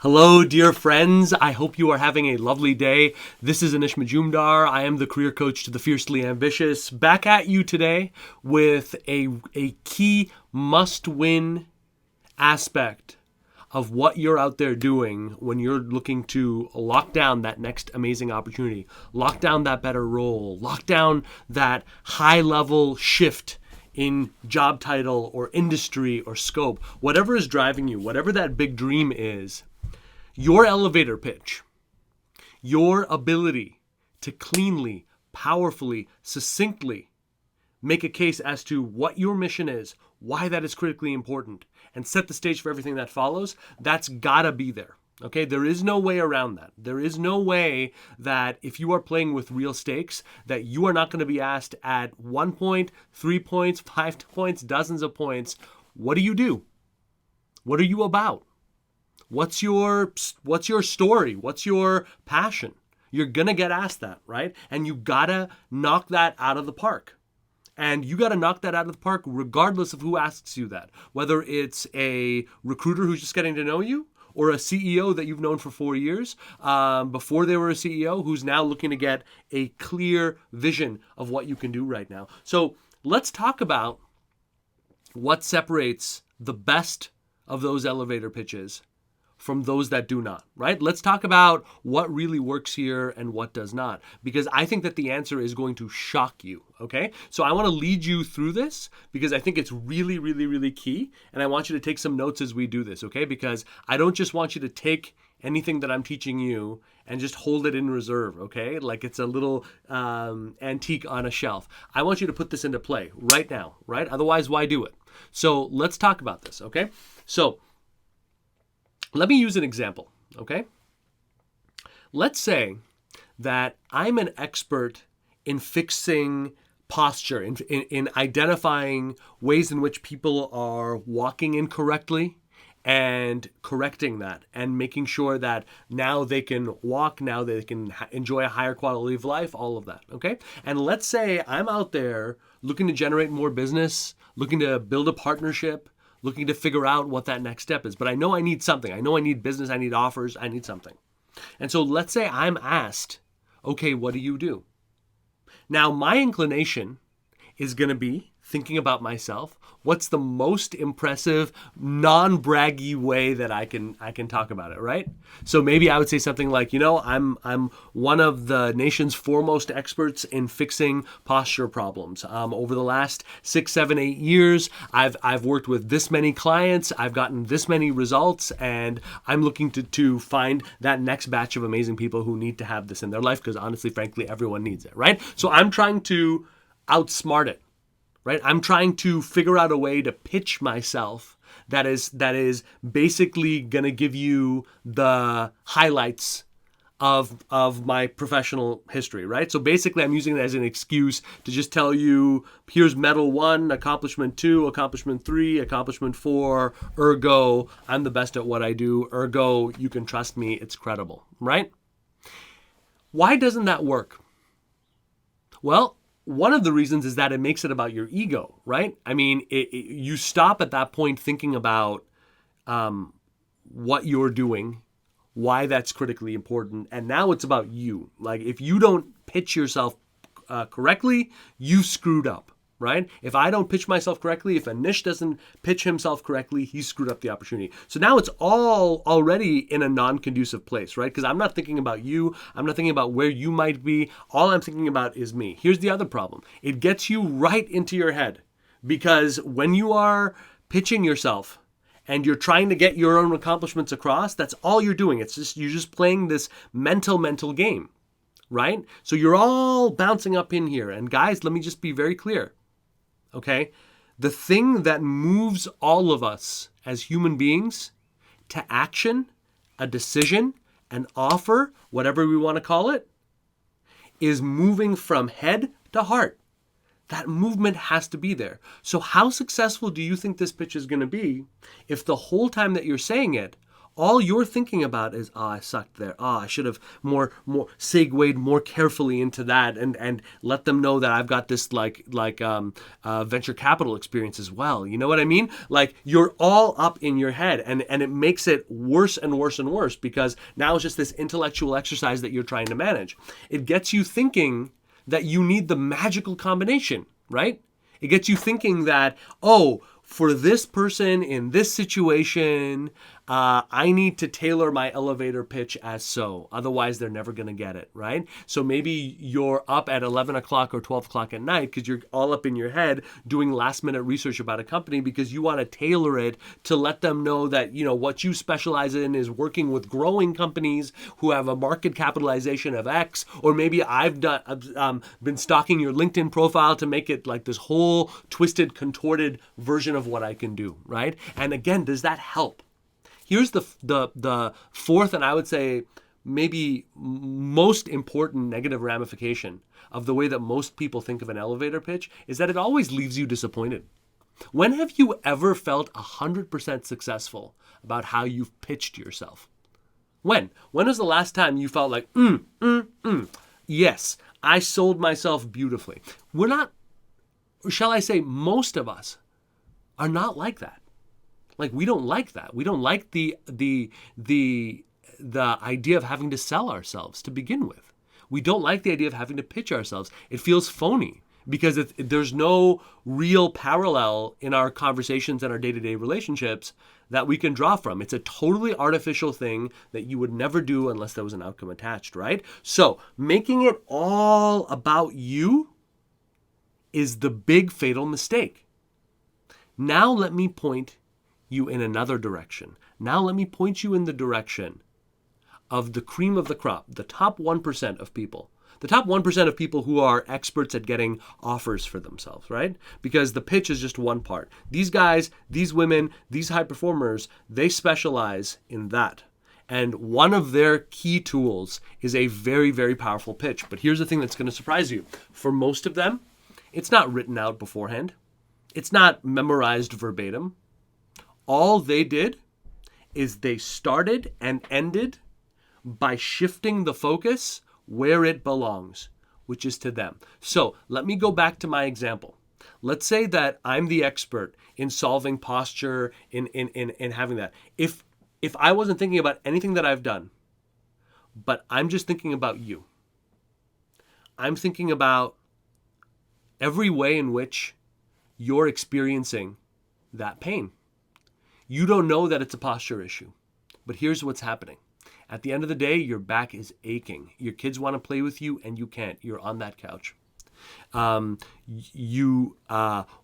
Hello, dear friends. I hope you are having a lovely day. This is Anish Majumdar. I am the career coach to the fiercely ambitious. Back at you today with a key must-win aspect of what you're out there doing when you're looking to lock down that next amazing opportunity, lock down that better role, lock down that high-level shift in job title or industry or scope, whatever is driving you, whatever that big dream is. Your elevator pitch, your ability to cleanly, powerfully, succinctly make a case as to what your mission is, why that is critically important, and set the stage for everything that follows, that's gotta be there. Okay, there is no way around that. There is no way that if you are playing with real stakes, that you are not going to be asked at 1 point, 3 points, 5 points, dozens of points, what do you do? What are you about? What's your story? What's your passion? You're going to get asked that, right? And you got to knock that out of the park. And you got to knock that out of the park regardless of who asks you that. Whether it's a recruiter who's just getting to know you or a CEO that you've known for 4 years before they were a CEO who's now looking to get a clear vision of what you can do right now. So let's talk about what separates the best of those elevator pitches from those that do not, right? Let's talk about what really works here and what does not, because I think that the answer is going to shock you, okay? So I want to lead you through this because I think it's really, really, really key, and I want you to take some notes as we do this, okay? Because I don't just want you to take anything that I'm teaching you and just hold it in reserve, okay? Like it's a little antique on a shelf. I want you to put this into play right now, right? Otherwise, why do it? So let's talk about this, okay? So let me use an example, okay? Let's say that I'm an expert in fixing posture, in identifying ways in which people are walking incorrectly and correcting that and making sure that now they can walk, now they can enjoy a higher quality of life, all of that, okay? And let's say I'm out there looking to generate more business, looking to build a partnership, looking to figure out what that next step is. But I know I need something. I know I need business. I need offers. I need something. And so let's say I'm asked, okay, what do you do? Now, my inclination is going to be thinking about myself. What's the most impressive, non-braggy way that I can talk about it, right? So maybe I would say something like, I'm one of the nation's foremost experts in fixing posture problems. Over the last 6, 7, 8 years, I've worked with this many clients. I've gotten this many results, and I'm looking to find that next batch of amazing people who need to have this in their life because honestly, frankly, everyone needs it, right? So I'm trying to outsmart it. Right? I'm trying to figure out a way to pitch myself that is basically going to give you the highlights of my professional history, right? So basically I'm using it as an excuse to just tell you, here's medal 1, accomplishment 2, accomplishment 3, accomplishment 4, ergo, I'm the best at what I do, ergo, you can trust me, it's credible, right? Why doesn't that work? Well, one of the reasons is that it makes it about your ego, right? I mean, you stop at that point thinking about what you're doing, why that's critically important, and now it's about you. Like, if you don't pitch yourself correctly, you screwed up, right? If I don't pitch myself correctly, if Anish doesn't pitch himself correctly, he screwed up the opportunity. So now it's all already in a non-conducive place, right? Because I'm not thinking about you. I'm not thinking about where you might be. All I'm thinking about is me. Here's the other problem. It gets you right into your head because when you are pitching yourself and you're trying to get your own accomplishments across, that's all you're doing. You're just playing this mental game, right? So you're all bouncing up in here. And guys, let me just be very clear. Okay, the thing that moves all of us as human beings to action, a decision, an offer, whatever we want to call it, is moving from head to heart. That movement has to be there. So how successful do you think this pitch is going to be if the whole time that you're saying it, all you're thinking about is, oh, I sucked there. Oh, I should have more segued more carefully into that and let them know that I've got this venture capital experience as well. You know what I mean? Like, you're all up in your head, and it makes it worse and worse and worse, because now it's just this intellectual exercise that you're trying to manage. It gets you thinking that you need the magical combination, right? It gets you thinking that, oh, for this person in this situation, I need to tailor my elevator pitch as so. Otherwise, they're never going to get it, right? So maybe you're up at 11 o'clock or 12 o'clock at night because you're all up in your head doing last minute research about a company because you want to tailor it to let them know that, you know, what you specialize in is working with growing companies who have a market capitalization of X. Or maybe I've been stalking your LinkedIn profile to make it like this whole twisted, contorted version of what I can do, right? And again, does that help? Here's the fourth, and I would say maybe most important negative ramification of the way that most people think of an elevator pitch is that it always leaves you disappointed. When have you ever felt 100% successful about how you've pitched yourself? When? When was the last time you felt like, yes, I sold myself beautifully? We're not, or shall I say, most of us are not like that. Like, we don't like that. We don't like the idea of having to sell ourselves to begin with. We don't like the idea of having to pitch ourselves. It feels phony because there's no real parallel in our conversations and our day-to-day relationships that we can draw from. It's a totally artificial thing that you would never do unless there was an outcome attached, right? So making it all about you is the big fatal mistake. Now let me point you in another direction. Now let me point you in the direction of the cream of the crop, the top 1% of people. The top 1% of people who are experts at getting offers for themselves, right? Because the pitch is just one part. These guys, these women, these high performers, they specialize in that. And one of their key tools is a very, very powerful pitch. But here's the thing that's going to surprise you. For most of them, it's not written out beforehand. It's not memorized verbatim. All they did is they started and ended by shifting the focus where it belongs, which is to them. So let me go back to my example. Let's say that I'm the expert in solving posture, in having that. If I wasn't thinking about anything that I've done, but I'm just thinking about you, I'm thinking about every way in which you're experiencing that pain. You don't know that it's a posture issue, but here's what's happening. At the end of the day, your back is aching. Your kids want to play with you and you can't. You're on that couch. You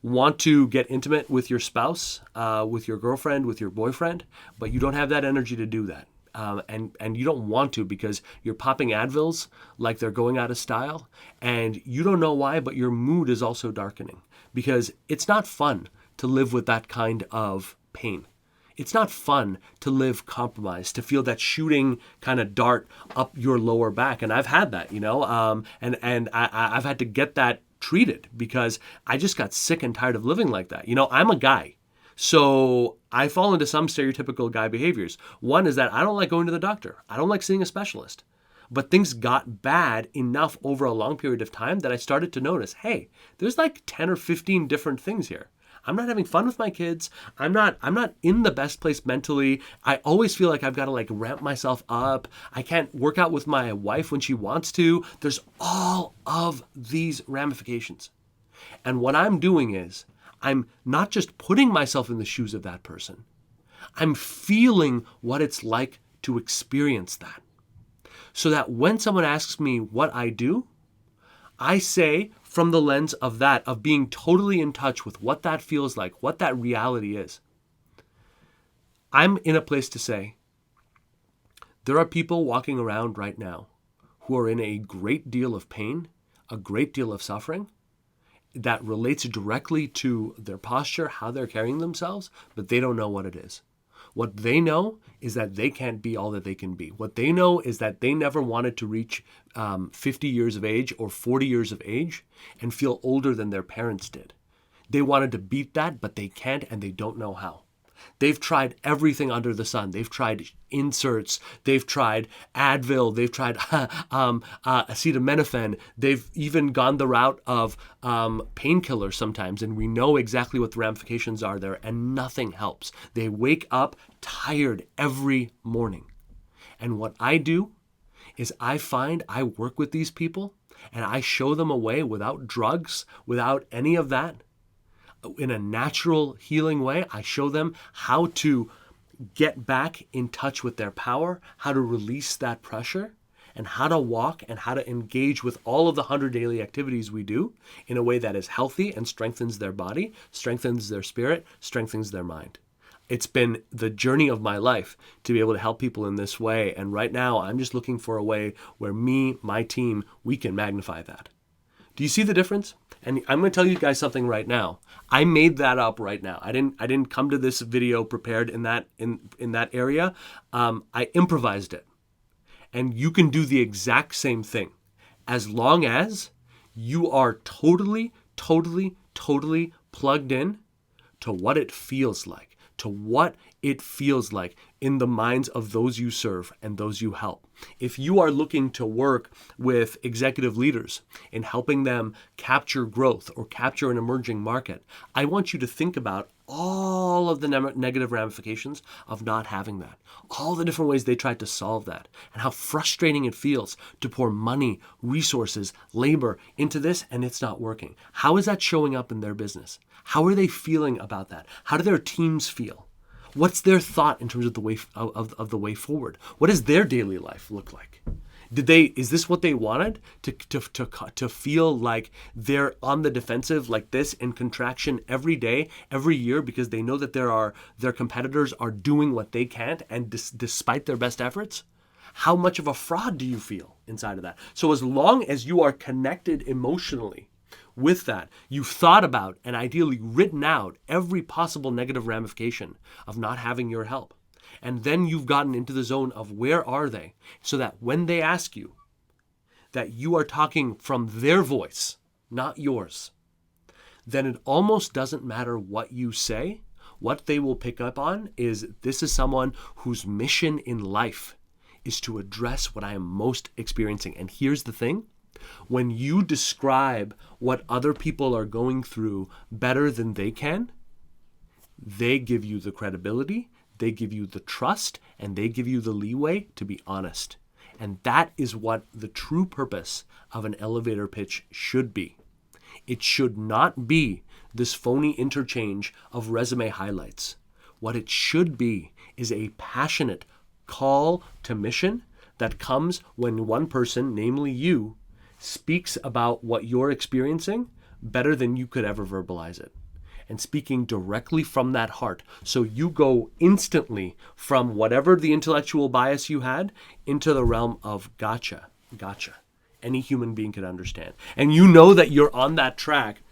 want to get intimate with your spouse, with your girlfriend, with your boyfriend, but you don't have that energy to do that. And you don't want to because you're popping Advils like they're going out of style, and you don't know why, but your mood is also darkening because it's not fun to live with that kind of pain. It's not fun to live compromised, to feel that shooting kind of dart up your lower back. And I've had that, you know, and I've had to get that treated because I just got sick and tired of living like that. You know, I'm a guy. So I fall into some stereotypical guy behaviors. One is that I don't like going to the doctor. I don't like seeing a specialist. But things got bad enough over a long period of time that I started to notice, hey, there's like 10 or 15 different things here. I'm not having fun with my kids. I'm not in the best place mentally. I always feel like I've got to like ramp myself up. I can't work out with my wife when she wants to. There's all of these ramifications. And what I'm doing is I'm not just putting myself in the shoes of that person. I'm feeling what it's like to experience that. So that when someone asks me what I do, I say from the lens of that, of being totally in touch with what that feels like, what that reality is. I'm in a place to say, there are people walking around right now who are in a great deal of pain, a great deal of suffering, that relates directly to their posture, how they're carrying themselves, but they don't know what it is. What they know is that they can't be all that they can be. What they know is that they never wanted to reach 50 years of age or 40 years of age and feel older than their parents did. They wanted to beat that, but they can't and they don't know how. They've tried everything under the sun. They've tried inserts. They've tried Advil. They've tried acetaminophen. They've even gone the route of painkillers sometimes, and we know exactly what the ramifications are there, and nothing helps. They wake up tired every morning. And what I do is I work with these people, and I show them a way without drugs, without any of that, in a natural healing way. I show them how to get back in touch with their power, how to release that pressure, and how to walk and how to engage with all of the 100 daily activities we do in a way that is healthy and strengthens their body, strengthens their spirit, strengthens their mind. It's been the journey of my life to be able to help people in this way. And right now, I'm just looking for a way where my team, we can magnify that. Do you see the difference? And I'm going to tell you guys something right now. I made that up right now. I didn't come to this video prepared in that area. I improvised it. And you can do the exact same thing as long as you are totally plugged in to what it feels like, in the minds of those you serve and those you help. If you are looking to work with executive leaders in helping them capture growth or capture an emerging market, I want you to think about all of the negative ramifications of not having that, all the different ways they tried to solve that, and how frustrating it feels to pour money, resources, labor into this and it's not working. How is that showing up in their business? How are they feeling about that? How do their teams feel? What's their thought in terms of the way of the way forward? What does their daily life look like? Is this what they wanted? To feel like they're on the defensive like this in contraction every day, every year, because they know that their competitors are doing what they can't, and despite their best efforts? How much of a fraud do you feel inside of that? So as long as you are connected emotionally with that, you've thought about and ideally written out every possible negative ramification of not having your help. And then you've gotten into the zone of where are they, so that when they ask you, that you are talking from their voice, not yours. Then it almost doesn't matter what you say. What they will pick up on is this is someone whose mission in life is to address what I am most experiencing. And here's the thing. When you describe what other people are going through better than they can, they give you the credibility, they give you the trust, and they give you the leeway to be honest. And that is what the true purpose of an elevator pitch should be. It should not be this phony interchange of resume highlights. What it should be is a passionate call to mission that comes when one person, namely you, speaks about what you're experiencing better than you could ever verbalize it, and speaking directly from that heart. So you go instantly from whatever the intellectual bias you had into the realm of gotcha. Any human being could understand. And you know that you're on that track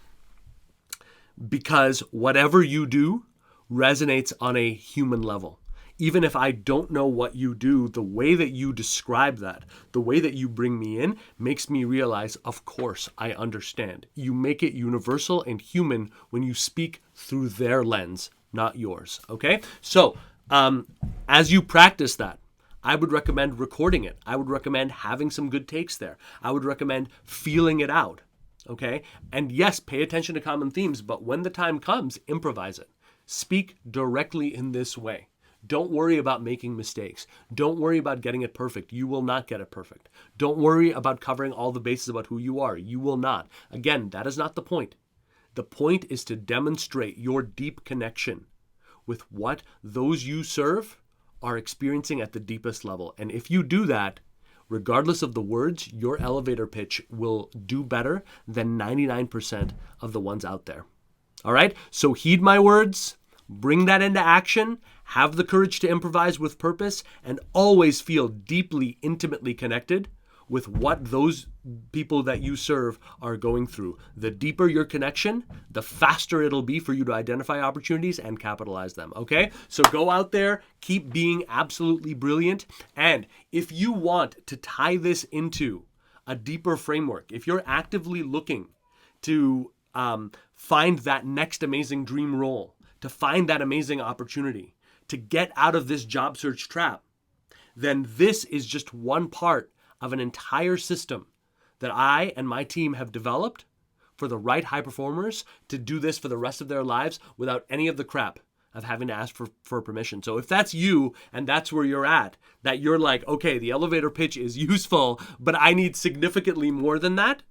because whatever you do resonates on a human level. Even if I don't know what you do, the way that you describe that, the way that you bring me in, makes me realize, of course, I understand. You make it universal and human when you speak through their lens, not yours, okay? So, as you practice that, I would recommend recording it. I would recommend having some good takes there. I would recommend feeling it out, okay? And yes, pay attention to common themes, but when the time comes, improvise it. Speak directly in this way. Don't worry about making mistakes. Don't worry about getting it perfect. You will not get it perfect. Don't worry about covering all the bases about who you are. You will not. Again, that is not the point. The point is to demonstrate your deep connection with what those you serve are experiencing at the deepest level. And if you do that, regardless of the words, your elevator pitch will do better than 99% of the ones out there. All right? So heed my words. Bring that into action, have the courage to improvise with purpose, and always feel deeply, intimately connected with what those people that you serve are going through. The deeper your connection, the faster it'll be for you to identify opportunities and capitalize them, okay? So go out there, keep being absolutely brilliant, and if you want to tie this into a deeper framework, if you're actively looking to find that next amazing dream role, to find that amazing opportunity, to get out of this job search trap, then this is just one part of an entire system that I and my team have developed for the right high performers to do this for the rest of their lives without any of the crap of having to ask for permission. So if that's you and that's where you're at, that you're like, okay, the elevator pitch is useful, but I need significantly more than that,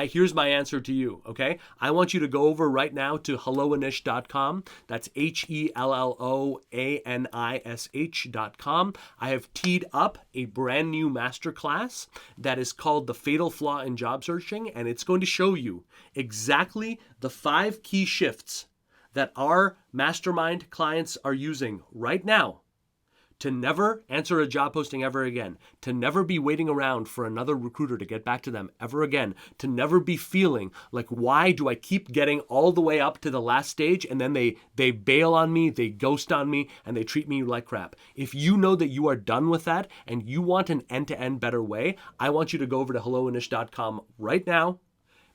here's my answer to you, okay? I want you to go over right now to helloanish.com. That's HELLOANISH.com. I have teed up a brand new masterclass that is called The Fatal Flaw in Job Searching, and it's going to show you exactly the 5 key shifts that our mastermind clients are using right now to never answer a job posting ever again, to never be waiting around for another recruiter to get back to them ever again, to never be feeling like, why do I keep getting all the way up to the last stage and then they bail on me, they ghost on me, and they treat me like crap. If you know that you are done with that and you want an end-to-end better way, I want you to go over to helloanish.com right now.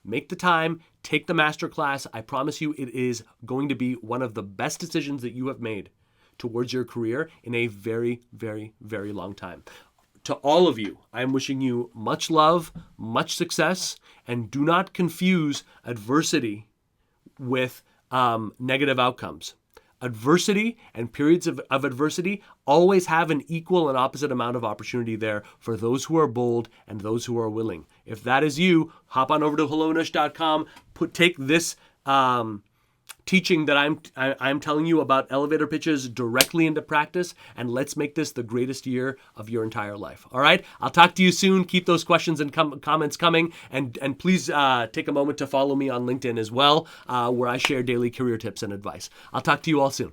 Make the time, take the masterclass. I promise you it is going to be one of the best decisions that you have made towards your career in a very, very, very long time. To all of you, I am wishing you much love, much success, and do not confuse adversity with negative outcomes. Adversity and periods of adversity always have an equal and opposite amount of opportunity there for those who are bold and those who are willing. If that is you, hop on over to helloanish.com, take this teaching that I'm telling you about elevator pitches directly into practice, and let's make this the greatest year of your entire life. All right? I'll talk to you soon. Keep those questions and comments coming, and please take a moment to follow me on LinkedIn as well, where I share daily career tips and advice. I'll talk to you all soon.